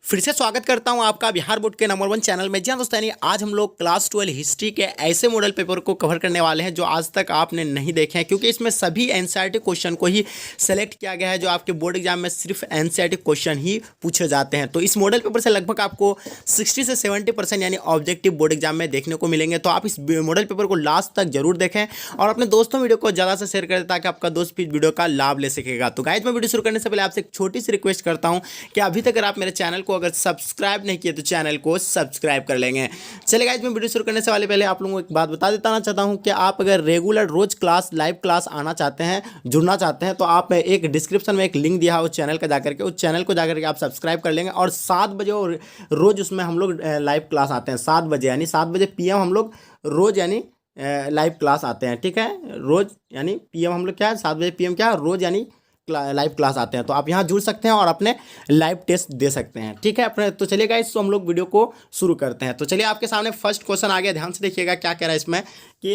फिर से स्वागत करता हूं आपका बिहार बोर्ड के नंबर 1 चैनल में। जी हाँ दोस्तों, आज हम लोग क्लास 12 हिस्ट्री के ऐसे मॉडल पेपर को कवर करने वाले हैं जो आज तक आपने नहीं देखे हैं, क्योंकि इसमें सभी एनसीईआरटी क्वेश्चन को ही सेलेक्ट किया गया है जो आपके बोर्ड एग्जाम में सिर्फ एनसीईआरटी क्वेश्चन ही पूछे जाते हैं। तो इस मॉडल पेपर से लगभग आपको 60 से 70% यानी ऑब्जेक्टिव बोर्ड एग्जाम में देखने को मिलेंगे। तो आप इस मॉडल पेपर को लास्ट तक जरूर देखें और अपने दोस्तों वीडियो को ज़्यादा से शेयर करें ताकि आपका दोस्त भी वीडियो का लाभ ले सकेगा। तो गाइस, मैं वीडियो शुरू करने से पहले आपसे एक छोटी सी रिक्वेस्ट करता हूँ कि अभी तक अगर आप मेरे चैनल को अगर सब्सक्राइब नहीं किए तो चैनल को सब्सक्राइब कर लेंगे। चलिए गाइस, मैं वीडियो शुरू करने से पहले आप लोगों को एक बात बता देता चाहता हूं कि आप अगर रेगुलर रोज क्लास लाइव क्लास आना चाहते हैं, जुड़ना चाहते हैं, तो आप एक डिस्क्रिप्शन में एक लिंक दिया है उस चैनल का जाकर के उस चैनल को जाकर के आप सब्सक्राइब कर लेंगे। और 7 बजे रोज उसमें हम लोग लाइव क्लास आते हैं। 7 बजे यानी 7 बजे PM हम लोग रोज यानी लाइव क्लास आते हैं। ठीक है, रोज यानी PM हम लोग क्या है 7 बजे PM क्या है रोज यानी लाइव क्लास आते हैं। तो आप यहाँ जुड़ सकते हैं और अपने लाइव टेस्ट दे सकते हैं। ठीक है अपने। तो चलिए गाइस, तो हम लोग वीडियो को शुरू करते हैं। तो चलिए, आपके सामने फर्स्ट क्वेश्चन आ गया, ध्यान से देखिएगा क्या कह रहा है इसमें कि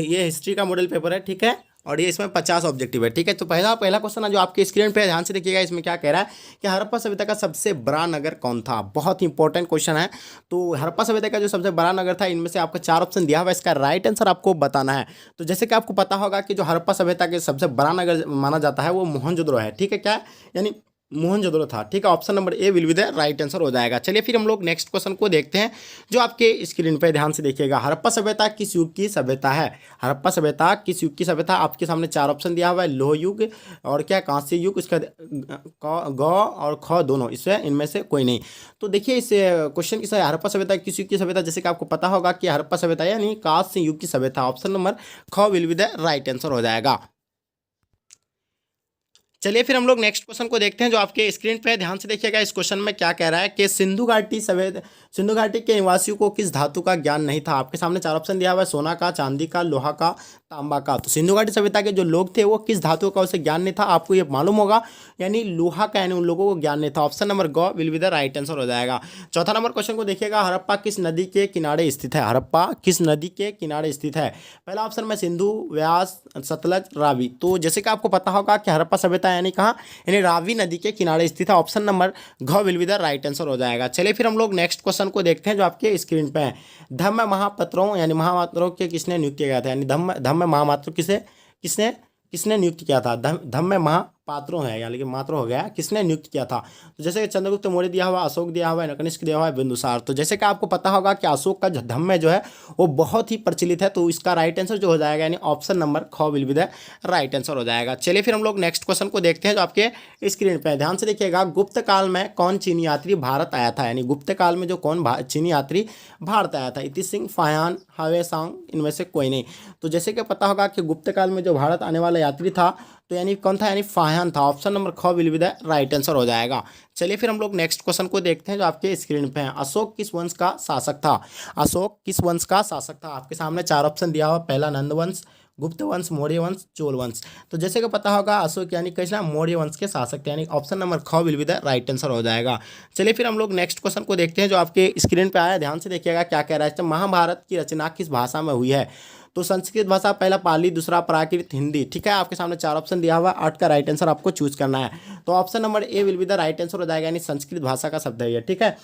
ये हिस्ट्री का मॉडल पेपर है। ठीक है, और ये इसमें 50 ऑब्जेक्टिव है। ठीक है, तो पहला क्वेश्चन है जो आपके स्क्रीन पे है, ध्यान से देखिएगा। इसमें क्या कह रहा है कि हड़प्पा सभ्यता का सबसे बड़ा नगर कौन था। बहुत ही इंपॉर्टेंट क्वेश्चन है। तो हड़प्पा सभ्यता का जो सबसे बड़ा नगर था, इनमें से आपको 4 ऑप्शन दिया हुआ है, इसका राइट आंसर आपको बताना है। तो जैसे कि आपको पता होगा कि जो हड़प्पा सभ्यता के सबसे बड़ा नगर माना जाता है वो मोहनजोदड़ो है। ठीक है, क्या यानी मोहनजोदड़ो था। ठीक है, option number A will be the right answer हो जाएगा। चलिए फिर हम लोग नेक्स्ट क्वेश्चन को देखते हैं जो आपके स्क्रीन पे, ध्यान से देखिएगा। हड़प्पा सभ्यता किस युग की सभ्यता है। हड़प्पा सभ्यता किस युग की सभ्यता। आपके सामने 4 ऑप्शन दिया हुआ है, लोह युग और क्या कांस्य युग, इसका ग और ख दोनों, इससे इनमें से कोई नहीं। तो देखिए इस क्वेश्चन की हड़प्पा सभ्यता किस युग की सभ्यता, जैसे कि आपको पता होगा कि हड़प्पा सभ्यता यानी कांस्य युग की सभ्यता। ऑप्शन नंबर ख will be the right answer हो जाएगा। चलिए फिर हम लोग नेक्स्ट क्वेश्चन को देखते हैं जो आपके स्क्रीन पे है, ध्यान से देखिएगा। इस क्वेश्चन में क्या कह रहा है कि सिंधु घाटी के निवासियों को किस धातु का ज्ञान नहीं था। आपके सामने 4 ऑप्शन दिया हुआ है, सोना का, चांदी का, लोहा का, तांबा का। तो सिंधु घाटी सभ्यता के जो लोग थे वो किस धातु का उसे ज्ञान नहीं था, आपको ये मालूम होगा, यानी लोहा का, यानी उन लोगों को ज्ञान नहीं था। ऑप्शन नंबर ग will be the right answer हो जाएगा। चौथा नंबर क्वेश्चन को देखिएगा, हड़प्पा किस नदी के किनारे स्थित है। हड़प्पा किस नदी के किनारे स्थित है। पहला ऑप्शन में सिंधु, व्यास, सतलज, रावी। तो जैसे कि आपको पता होगा कि हड़प्पा सभ्यता यानी कहाँ, यानी रावी नदी के किनारे स्थित है। ऑप्शन नंबर घ will be the right answer हो जाएगा। चलिए फिर हम लोग नेक्स्ट क्वेश्चन को देखते हैं जो आपके स्क्रीन पे है। धम्म महापात्रों यानी महापात्रों के किसने नियुक्त किया गया था, यानी धम्म महापात्रों किसने किसने नियुक्त किया था। धम्म महापात्रों है, यानी कि मात्रों हो गया, किसने नियुक्त किया था। तो जैसे कि चंद्रगुप्त मौर्य दिया हुआ, अशोक दिया हुआ है, कनिष्क दिया हुआ है, बिंदुसार। तो जैसे कि आपको पता होगा कि अशोक का धम्म जो है वो बहुत ही प्रचलित है। तो इसका राइट आंसर जो हो जाएगा यानी ऑप्शन नंबर ख will be the right answer हो जाएगा। चलिए फिर हम लोग नेक्स्ट क्वेश्चन को देखते हैं जो आपके स्क्रीन पे है, ध्यान से देखिएगा। गुप्त काल में कौन चीनी यात्री भारत आया था, यानी गुप्त काल में जो कौन चीनी यात्री भारत आया था। इति सिंह, फायान, हावे सांग, इनमें से कोई नहीं। तो जैसे कि पता होगा कि गुप्त काल में जो भारत आने वाला यात्री था तो यानी कौन था, यानी फायान था। ऑप्शन नंबर ख will be the right answer हो जाएगा। चलिए फिर हम लोग नेक्स्ट क्वेश्चन को देखते हैं जो आपके स्क्रीन पे है। अशोक किस वंश का शासक था। अशोक किस वंश का शासक था। आपके सामने 4 ऑप्शन दिया हुआ, पहला नंद वंश, गुप्त वंश, मौर्य वंश, चोल वंश। तो जैसे कि पता होगा अशोक यानी कैसा मौर्य वंश के शासक थे, यानी ऑप्शन नंबर ख will be the right answer हो जाएगा। चलिए फिर हम लोग नेक्स्ट क्वेश्चन को देखते हैं जो आपके स्क्रीन पे आया, ध्यान से देखिएगा क्या कह रहा है। महाभारत की रचना किस भाषा में हुई है। तो संस्कृत भाषा, पहला पाली, दूसरा प्राकृत, हिंदी। ठीक है, आपके सामने 4 ऑप्शन दिया हुआ है, 8 का राइट आंसर आपको चूज करना है। तो option number A will be the right answer हो जाएगा, यानी संस्कृत भाषा का शब्द है ये। ठीक है,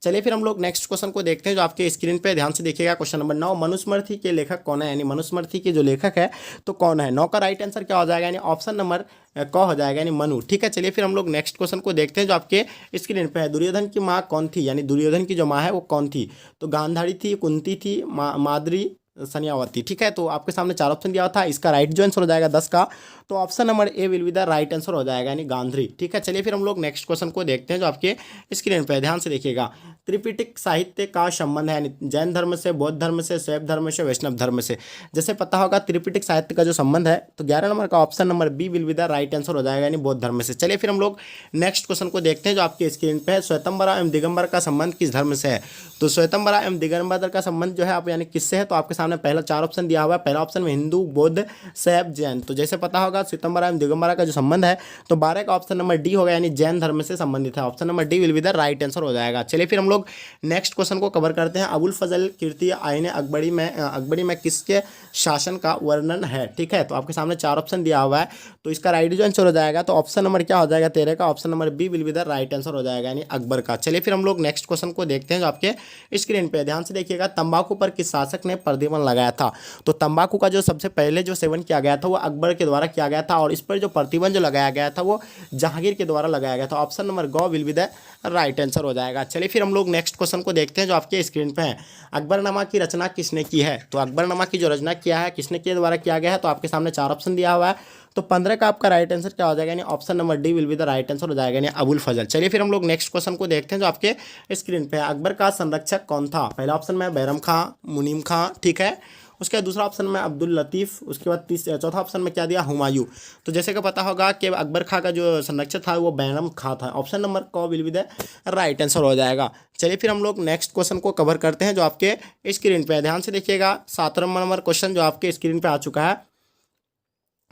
चलिए फिर हम लोग नेक्स्ट क्वेश्चन को देखते हैं जो आपके स्क्रीन पे, ध्यान से देखिएगा। क्वेश्चन नंबर 9, मनुस्मृति के लेखक कौन है, यानी मनुस्मृति के जो लेखक है तो कौन है। 9 का राइट आंसर क्या हो जाएगा, यानी ऑप्शन नंबर क हो जाएगा, यानी मनु। ठीक है, चलिए फिर हम लोग नेक्स्ट क्वेश्चन को देखते हैं जो आपके स्क्रीन पे है। दुर्योधन की माँ कौन थी, यानी दुर्योधन की जो माँ है वो कौन थी। तो गांधारी थी, कुंती थी, माद्री, सनियावती। ठीक है, तो आपके सामने 4 ऑप्शन दिया था, इसका राइट जो आंसर हो जाएगा 10 का। तो option number A will be the right answer हो जाएगा, यानी गांधारी। ठीक है, चलिए फिर हम लोग नेक्स्ट क्वेश्चन को देखते हैं जो आपके स्क्रीन पे है, ध्यान से देखिएगा। त्रिपिटक साहित्य का संबंध है, यानी जैन धर्म से, बौद्ध धर्म से, शैव धर्म से, वैष्णव धर्म से। जैसे पता होगा त्रिपिटक साहित्य का जो संबंध है तो 11 नंबर का option number B will be the right answer हो जाएगा, यानी बौद्ध धर्म से। चलिए फिर हम लोग नेक्स्ट क्वेश्चन को देखते हैं जो आपके स्क्रीन पे है। श्वेतंबरा एवं दिगंबर का संबंध किस धर्म से है। तो श्वेतंबरा एवं दिगंबर का संबंध जो है आप यानी किससे है, तो आपके सामने पहला 4 ऑप्शन दिया हुआ है। पहला ऑप्शन में हिंदू, बौद्ध, शैव, जैन। तो जैसे पता होगा श्वेतंबरा एवं दिगंबरा का जो संबंध है तो 12 का ऑप्शन नंबर डी होगा, यानी जैन धर्म से संबंधित है। Option number D will be the right answer हो जाएगा। चलिए फिर हम लोग नेक्स्ट क्वेश्चन को कवर करते हैं। अबुल फजल कीर्ति आईने अकबरी में किसके शासन का वर्णन है, ठीक है। तो आपके सामने 4 ऑप्शन दिया हुआ है, तो इसका राइट जो आंसर हो जाएगा तो ऑप्शन नंबर क्या हो जाएगा 13 का, option number B will be the right answer हो जाएगा, यानी अकबर का। चलिए फिर हम लोग नेक्स्ट क्वेश्चन को देखते हैं जो आपके स्क्रीन पे ध्यान से देखिएगा। तंबाकू पर किस शासक ने प्रतिबंध लगाया था, तो तंबाकू का जो सबसे पहले जो सेवन किया गया था वो अकबर के द्वारा किया गया था, और इस पर जो प्रतिबंध जो लगाया गया था वो जहांगीर के द्वारा लगाया गया था। ऑप्शन नंबर ग will be the right answer हो जाएगा। चलिए फिर हम लोग नेक्स्ट क्वेश्चन को देखते हैं जो आपके स्क्रीन पे है। अकबरनामा की रचना किसने की है, तो अकबरनामा की जो रचना किया है किसने के द्वारा किया गया है, तो आपके सामने 4 ऑप्शन दिया हुआ है, तो 15 का आपका राइट आंसर क्या हो जाएगा, यानी option number D will be the right answer हो जाएगा, यानी अबुल फजल। चलिए फिर हम लोग नेक्स्ट क्वेश्चन को देखते हैं जो आपके स्क्रीन पे है। अकबर का संरक्षक कौन था, पहला ऑप्शन में बैरम खां, मुनीम खां, ठीक है। उसके बाद दूसरा ऑप्शन में अब्दुल लतीफ़, उसके बाद चौथा ऑप्शन में क्या दिया, हुमायूं। तो जैसे कि पता होगा कि अकबर खां का जो संरक्षक था वो बैरम खां था। ऑप्शन नंबर क will be the right answer हो जाएगा। चलिए फिर हम लोग नेक्स्ट क्वेश्चन को कवर करते हैं जो आपके स्क्रीन पे है। ध्यान से देखिएगा। 7वां नंबर क्वेश्चन जो आपके स्क्रीन पे आ चुका है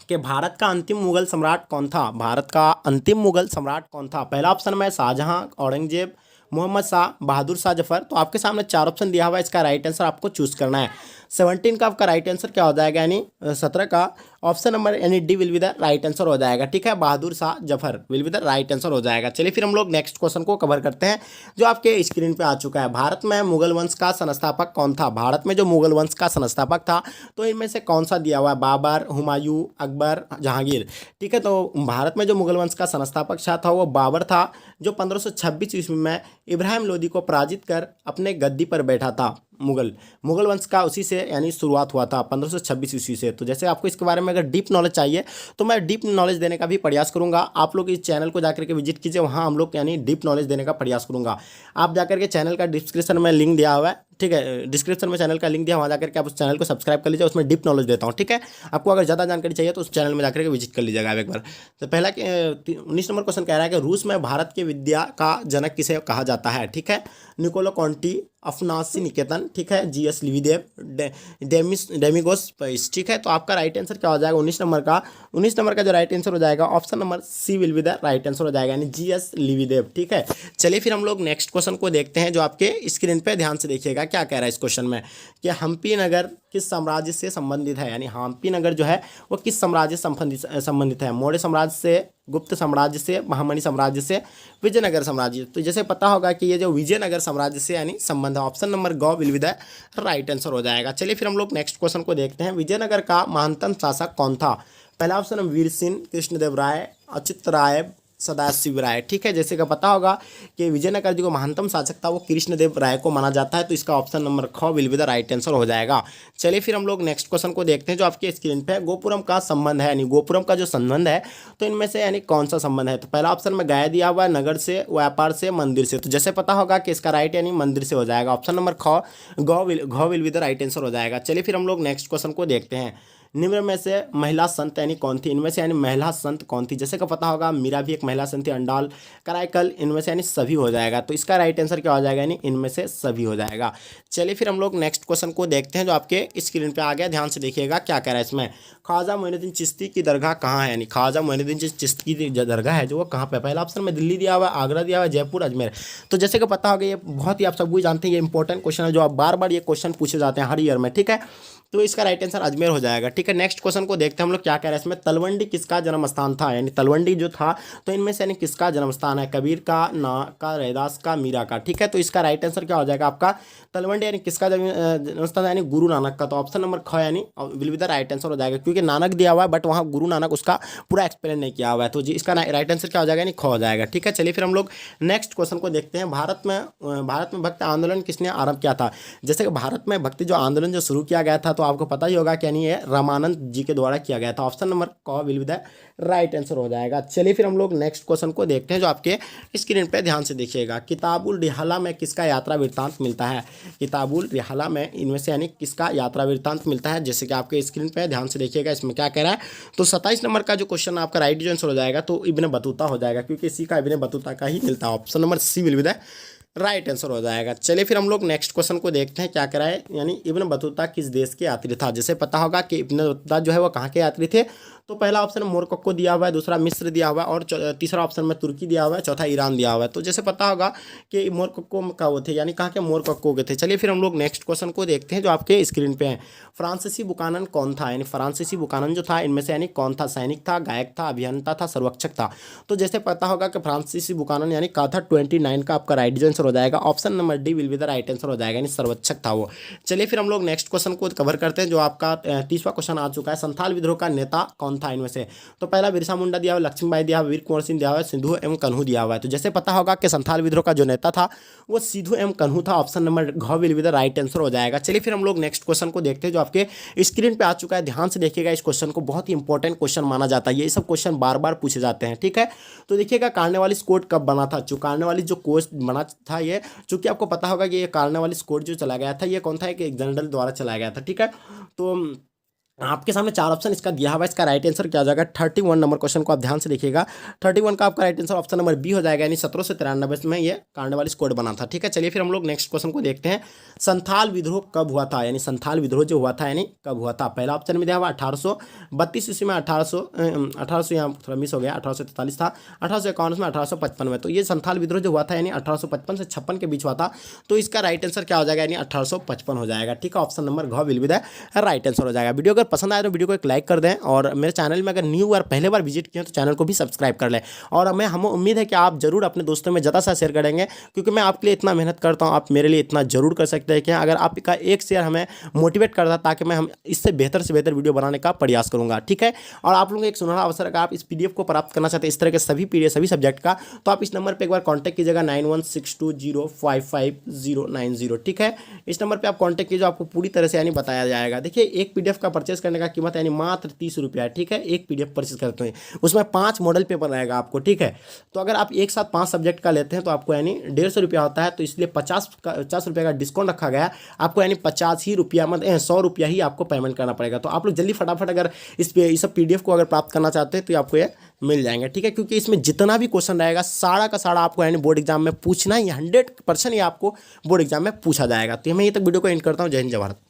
कि भारत का अंतिम मुगल सम्राट कौन था, भारत का अंतिम मुगल सम्राट कौन था। पहला ऑप्शन में शाहजहां, औरंगजेब, मोहम्मद शाह, बहादुर शाह जफर। तो आपके सामने 4 ऑप्शन दिया हुआ है, इसका राइट आंसर आपको चूज करना है। 17 का आपका राइट आंसर क्या हो जाएगा, यानी 17 का ऑप्शन नंबर यानी D will be the right answer हो जाएगा, ठीक है। Bahadur Shah Zafar will be the right answer हो जाएगा। चलिए फिर हम लोग नेक्स्ट क्वेश्चन को कवर करते हैं जो आपके स्क्रीन पे आ चुका है। भारत में मुगल वंश का संस्थापक कौन था, भारत में जो मुगल वंश का संस्थापक था तो इनमें से कौन सा दिया हुआ है, बाबर, हुमायूं, अकबर, जहांगीर, ठीक है। तो भारत में जो मुगल वंश का संस्थापक शाह था वो बाबर था, जो 1526 ईस्वी में इब्राहिम लोदी को पराजित कर अपने गद्दी पर बैठा था। मुगल वंश का उसी से यानी शुरुआत हुआ था 1526 ईस्वी से। तो जैसे आपको इसके बारे में अगर डीप नॉलेज चाहिए तो मैं डीप नॉलेज देने का भी प्रयास करूंगा। आप लोग इस चैनल को जाकर के विजिट कीजिए, वहाँ हम लोग यानी डीप नॉलेज देने का प्रयास करूंगा। आप जाकर के चैनल का डिस्क्रिप्शन में लिंक दिया हुआ है, ठीक है, डिस्क्रिप्शन में चैनल का लिंक दिया, वहाँ जाकर के आप उस चैनल को सब्सक्राइब कर लीजिए, उसमें डीप नॉलेज देता हूँ, ठीक है। आपको अगर ज़्यादा जानकारी चाहिए तो उस चैनल में जाकर के विजिट कर लीजिएगा आप एक बार। तो पहला 19 नंबर क्वेश्चन कह रहा है कि रूस में भारत की विद्या का जनक किसे कहा जाता है, ठीक है। निकोलो कॉन्टी, अफनासी निकेतन, ठीक है, जीएस लिविदेव, डेमिगोस पैस, ठीक है। तो आपका राइट आंसर क्या हो जाएगा 19 नंबर का जो राइट आंसर हो जाएगा option number C will be the right answer हो जाएगा, यानी जीएस लिविदेव, ठीक है। चलिए फिर हम लोग नेक्स्ट क्वेश्चन को देखते हैं जो आपके स्क्रीन पे ध्यान से देखिएगा क्या कह रहा है इस क्वेश्चन में कि हम्पी नगर किस साम्राज्य से संबंधित है, यानी हम्पी नगर जो है वो किस साम्राज्य से संबंधित है, मौर्य साम्राज्य से, गुप्त साम्राज्य से, महामनी साम्राज्य से, विजयनगर साम्राज्य। तो जैसे पता होगा कि ये जो विजयनगर साम्राज्य से यानी संबंध है, ऑप्शन नंबर ग will be the right answer हो जाएगा। चलिए फिर हम लोग नेक्स्ट क्वेश्चन को देखते हैं। विजयनगर का महानतम शासक कौन था, पहला ऑप्शन वीर सिंह, कृष्णदेव राय, अच्युत राय, सदाशिव राय, ठीक है। जैसे कि पता होगा कि विजयनगर जो महानतम शासक था वो कृष्णदेव राय को माना जाता है, तो इसका ऑप्शन नंबर ख will be the right answer हो जाएगा। चलिए फिर हम लोग नेक्स्ट क्वेश्चन को देखते हैं जो आपके स्क्रीन पे है। गोपुरम का संबंध है, यानी गोपुरम का जो संबंध है तो इनमें से यानी कौन सा संबंध है, तो पहला ऑप्शन में गया दिया हुआ है, नगर से, व्यापार से, मंदिर से। तो जैसे पता होगा कि इसका राइट यानी मंदिर से हो जाएगा, ऑप्शन नंबर ख घ will be the right answer हो जाएगा। चलिए फिर हम लोग नेक्स्ट क्वेश्चन को देखते हैं। निम्न में से महिला संत यानी कौन थी, इनमें से यानी महिला संत कौन थी, जैसे कि पता होगा मीरा भी एक महिला संत थी, अंडाल, कराईकल, इनमें से यानी सभी हो जाएगा। तो इसका राइट आंसर क्या हो जाएगा, यानी इनमें से सभी हो जाएगा। चलिए फिर हम लोग नेक्स्ट क्वेश्चन को देखते हैं जो आपके स्क्रीन पे आ गया। ध्यान से देखिएगा क्या कह रहा है इसमें। ख्वाजा मोइनुद्दीन चिश्ती की दरगाह कहाँ है, यानी ख्वाजा मोइनुद्दीन चिश्ती की जो दरगाह है जो वो कहाँ पे, पहला ऑप्शन में दिल्ली दिया हुआ है, आगरा दिया हुआ है, जयपुर, अजमेर। तो जैसे कि पता होगा ये बहुत ही आप सब भी जानते हैं, ये इंपॉर्टेंट क्वेश्चन है जो आप बार बार ये क्वेश्चन पूछे जाते हैं हर ईयर में, ठीक है। तो इसका राइट आंसर अजमेर हो जाएगा, ठीक है। नेक्स्ट क्वेश्चन को देखते हैं हम लोग क्या कह रहे हैं इसमें। तलवंडी किसका जन्म स्थान था, यानी तलवंडी जो था तो इनमें से यानी किसका जन्म स्थान है, कबीर का, ना का, रैदास का, मीरा का, ठीक है। तो इसका राइट आंसर क्या हो जाएगा आपका तलवंडी यानी किसका जन्म स्थान है, यानी गुरु नानक का। तो ऑप्शन नंबर ख यानी will be the right answer हो जाएगा, क्योंकि नानक दिया हुआ है बट वहाँ गुरु नानक उसका पूरा एक्सप्लेन नहीं किया हुआ है, तो जी इसका राइट आंसर क्या हो जाएगा, यानी ख हो जाएगा, ठीक है। चलिए फिर हम लोग नेक्स्ट क्वेश्चन को देखते हैं। भारत में भक्ति आंदोलन किसने आरंभ किया था, जैसे कि भारत में भक्ति जो आंदोलन जो शुरू किया गया था तो आपको पता ही होगा कि यानी ये रामानंद जी के द्वारा किया गया था, ऑप्शन नंबर क will be the right answer हो जाएगा। चलिए फिर हम लोग नेक्स्ट क्वेश्चन को देखते हैं जो आपके स्क्रीन पे ध्यान से देखिएगा। किताबुल रिहाला में किसका यात्रा वृत्तांत मिलता है, किताबुल रिहाला में इनमें से यानी किसका यात्रा वृत्तांत मिलता है, जैसे कि आपके स्क्रीन पे ध्यान से देखिएगा इसमें क्या कह रहा है। तो 27 नंबर का जो क्वेश्चन आपका राइट आंसर हो जाएगा तो इब्न बतूता हो जाएगा, क्योंकि इसी का इब्न बतूता का ही मिलता है, option number C will be the right answer हो जाएगा। चलिए फिर हम लोग नेक्स्ट क्वेश्चन को देखते हैं क्या कह रहा है। यानी इब्न बतूता किस देश के यात्री था। जैसे पता होगा कि इब्न बतूता जो है वो कहाँ के यात्री थे। तो पहला ऑप्शन मोरक्को दिया हुआ है, दूसरा मिस्र दिया हुआ है और तीसरा ऑप्शन में तुर्की दिया हुआ है, चौथा ईरान दिया हुआ है। तो जैसे पता होगा कि मोरक्को का वो थे, यानी कहाँ के मोरक्को के थे। चलिए फिर हम लोग नेक्स्ट क्वेश्चन को देखते हैं जो आपके स्क्रीन पे है। फ्रांसीसी बुकानन कौन था। यानी फ्रांसीसी बुकानन जो था इनमें से यानी कौन था। सैनिक था, गायक था, अभियंता था, सर्वेक्षक था। तो जैसे पता होगा कि फ्रांसीसी बुकानन यानी का था 29 का आपका राइट आंसर हो जाएगा। Option number D will be the right answer हो जाएगा, यानी सर्वेक्षक था वो। चलिए फिर हम लोग नेक्स्ट क्वेश्चन को कवर करते हैं जो आपका 30वां क्वेश्चन आ चुका है। संथाल विद्रोह का नेता कौन था इनमें से। तो पहला बिरसा मुंडा दिया हुआ, लक्ष्मीबाई दिया हुआ, वीर कुंवर सिंह दिया हुआ, सिद्धू एवं कन्हू दिया हुआ है। तो जैसे पता होगा कि संथाल विद्रोह का जो नेता था वो सिद्धू एवं कन्हू था। ऑप्शन नंबर घ will be the right answer हो जाएगा। चलिए फिर हम लोग नेक्स्ट क्वेश्चन को देखते हैं जो आपके स्क्रीन पे आ चुका है। ध्यान से देखिएगा, इस क्वेश्चन को बहुत ही इंपॉर्टेंट क्वेश्चन माना जाता है। ये सब क्वेश्चन बार बार पूछे जाते हैं, ठीक है। तो देखिएगा कार्नवालिस कोड कब बना था। जो कार्नवालिस जो कोड बना था ये, चूंकि आपको पता होगा कि ये कार्नवालिस कोड जो चला गया था ये कौन था, एक जनरल द्वारा चलाया गया था, ठीक है। तो आपके सामने 4 ऑप्शन इसका दिया हुआ है। इसका राइट आंसर क्या हो जाएगा। 31 नंबर क्वेश्चन को आप ध्यान से देखिएगा। 31 का आपका right answer option number B हो जाएगा, यानी 1793 में ये कार्नवालिस कोड बना था, ठीक है। चलिए फिर हम लोग नेक्स्ट क्वेश्चन को देखते हैं। संथाल विद्रोह कब हुआ था। यानी संथाल विद्रोह जो हुआ था यानी कब हुआ था। पहला ऑप्शन में दिया हुआ 1832 ईस्वी में, 1800 यहाँ थोड़ा मिस हो गया, 1843 था, 1851 में, 1855 में। तो ये संथाल विद्रोह जो हुआ था यानी 1855 से 56 के बीच हुआ था। तो इसका राइट आंसर क्या हो जाएगा, यानी 1855 हो जाएगा, ठीक है। ऑप्शन नंबर घ will be the right answer हो जाएगा। वीडियो अगर पसंद आए तो वीडियो को एक लाइक कर दें और मेरे चैनल में अगर न्यू बार पहले बार विजिट किए तो चैनल को भी सब्सक्राइब कर लें। और हमें उम्मीद है कि आप जरूर अपने दोस्तों में ज़्यादा सा शेयर करेंगे, क्योंकि मैं आपके लिए इतना मेहनत करता हूँ, आप मेरे लिए इतना जरूर कर सकते हैं कि अगर आपका एक शेयर हमें मोटिवेट करता है ताकि मैं हम इससे बेहतर से बेहतर वीडियो बनाने का प्रयास करूँगा, ठीक है। और आप लोगों को एक सुनहरा अवसर, अगर आप इस PDF को प्राप्त करना चाहते हैं इस तरह के सभी PDF सभी सब्जेक्ट का, तो आप इस नंबर पर एक बार कॉन्टैक्ट कीजिएगा 9162055090, ठीक है। इस नंबर पर आप कॉन्टैक्ट कीजिए, आपको पूरी तरह से यानी बताया जाएगा। देखिए एक PDF का परचेस करने का कीमत यानी मात्र 30 रुपया है, ठीक है। एक PDF परचेस करते हैं उसमें 5 मॉडल पेपर रहेगा आपको, ठीक है। तो अगर आप एक साथ 5 सब्जेक्ट का लेते हैं तो आपको यानी 150 रुपया होता है। तो इसलिए 50 रुपये का डिस्काउंट रखा गया है आपको, यानी 50 ही रुपया मतलब 100 रुपया ही आपको पेमेंट करना पड़ेगा। तो आप लोग जल्दी फटाफट अगर इस सब PDF को अगर प्राप्त करना चाहते हैं तो आपको ये मिल जाएंगे, ठीक है। क्योंकि इसमें जितना भी क्वेश्चन रहेगा सारा का सारा आपको यानी बोर्ड एग्जाम में पूछना ही 100% ये आपको बोर्ड एग्जाम में पूछा जाएगा। तो मैं ये तक वीडियो को एंड करता हूँ। जय हिंद, जय भारत।